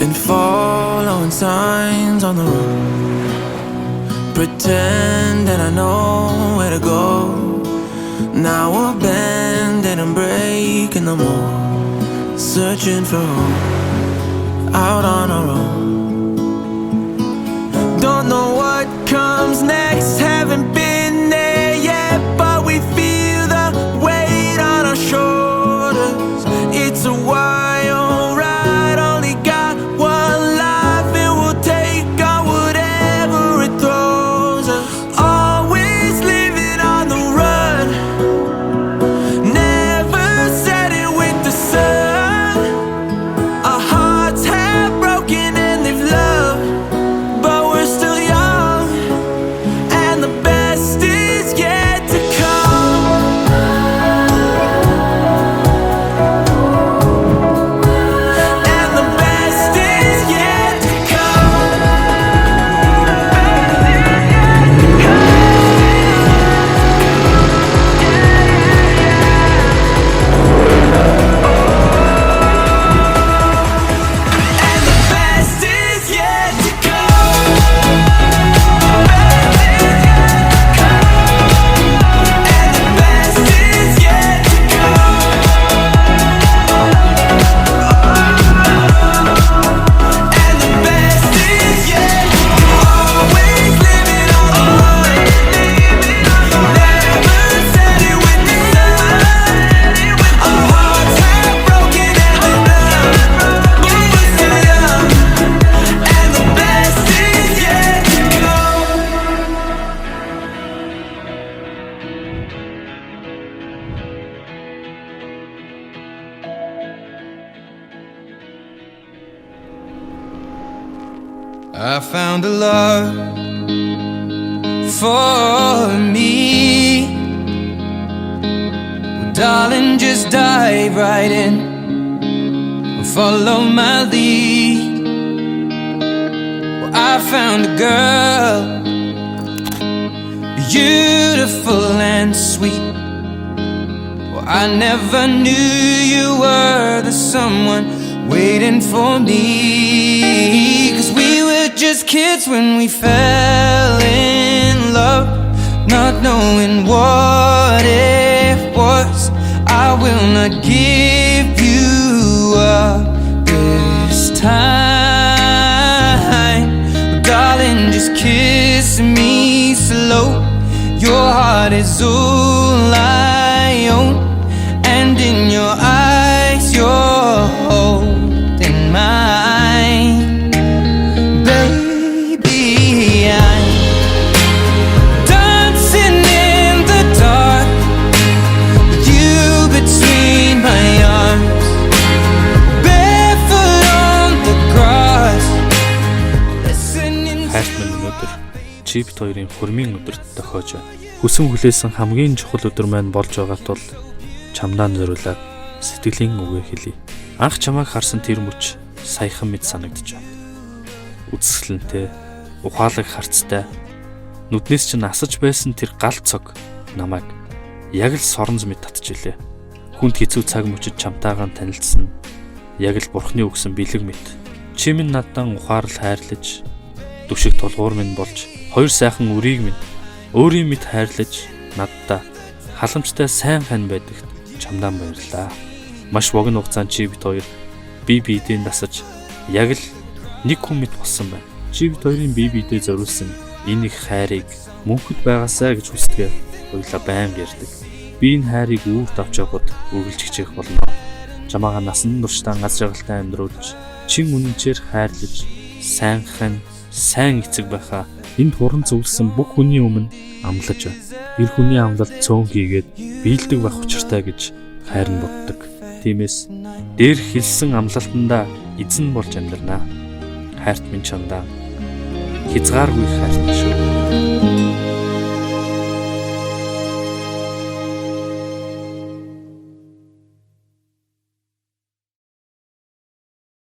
been following signs on the road, pretend that I know where to go. Now we're bending and breaking the mold, searching for hope out on our own. Don't know what comes next, haven't been there yet, but we feel the weight on our shoulders. It's a wild ride, only got one life, and we'll take on whatever it throws us. Always living on the run, never setting with the sun. Our hearts have broken and they've loved, but we're still young, and the best is yet to come. And the best is yet to come. And the best is yet to come. And the best is yet to come. And the best is yet to come. Always living on the run, never setting with the sun. Our hearts have broken and we're numb, but we're still young, and the best is yet to come. I found a love for me. Well, darling, just dive right in and follow my lead. Well, I found a girl, beautiful and sweet. Well, I never knew you were the someone waiting for me. 'Cause we were just kids when we fell in love, not knowing what it was. I will not give you up this time. Darling, just kiss me slow. Your heart is all I own, and in your eyes you're holding mine. Baby, I'm dancing in the dark with you between my arms, barefoot on the grass, listening to Хайрт минь өнөөдөр чи бит хоёрын хүрмийн өдөрт тохиож байна. Хүсэн хүлээсэн хамгийн чухал өдөр маань болж байгаа тул чамдаа зориулаад сэтгэлийн үгээ хэлье. Анх чамайг харсан тэр мөч саяхан мэд санагдаж байна. Үцгэлэнтэй, ухаалаг харцтай, нүднээс чинь асаж байсан тэр галт цог намайг яг л соронз мэд татчихлээ. Хүнд хэцүү цаг мөчид чамтайгаан танилцсан. Яг л бурхны өгсөн бэлэг мэт. Чи минь надад ухаарл хайрлаж, дүшиг тулгуур минь болж, хоёр сайхан үрийг минь өөрийн мэд хайрлаж, надтай халамжтай сайн хань байдагт чамдаа баярлалаа. Маш богино хугацаанд чи бит хоёр бие биедээ насаж яг л нэг хүн мэд болсон байна. Чи бит хоёрын бие биедээ зориулсан энэ их хайрыг мөнхөд байгаасаа гэж хүсдэг. Хоёулаа байнга ярьдаг. Би энэ хайрыг үүрт авч явахад үргэлж хичээх болно. Чамаага насан туршдаа газ жаргалтай амьдруулж, чин үнэнчээр хайрлаж, сайн хань, сайн эцэг байхаа энд хуран зөвлөсөн бүх хүний өмнө амлаж байна. Эр хүний амлалт цөөн хийгээд биелдэг байх учиртай гэж хайр нь боддог. Тиймээс дээр хэлсэн амлалтандаа эзэн болж амьдрнаа. Хайрт минь чамдаа хязгааргүй хайртай шүү.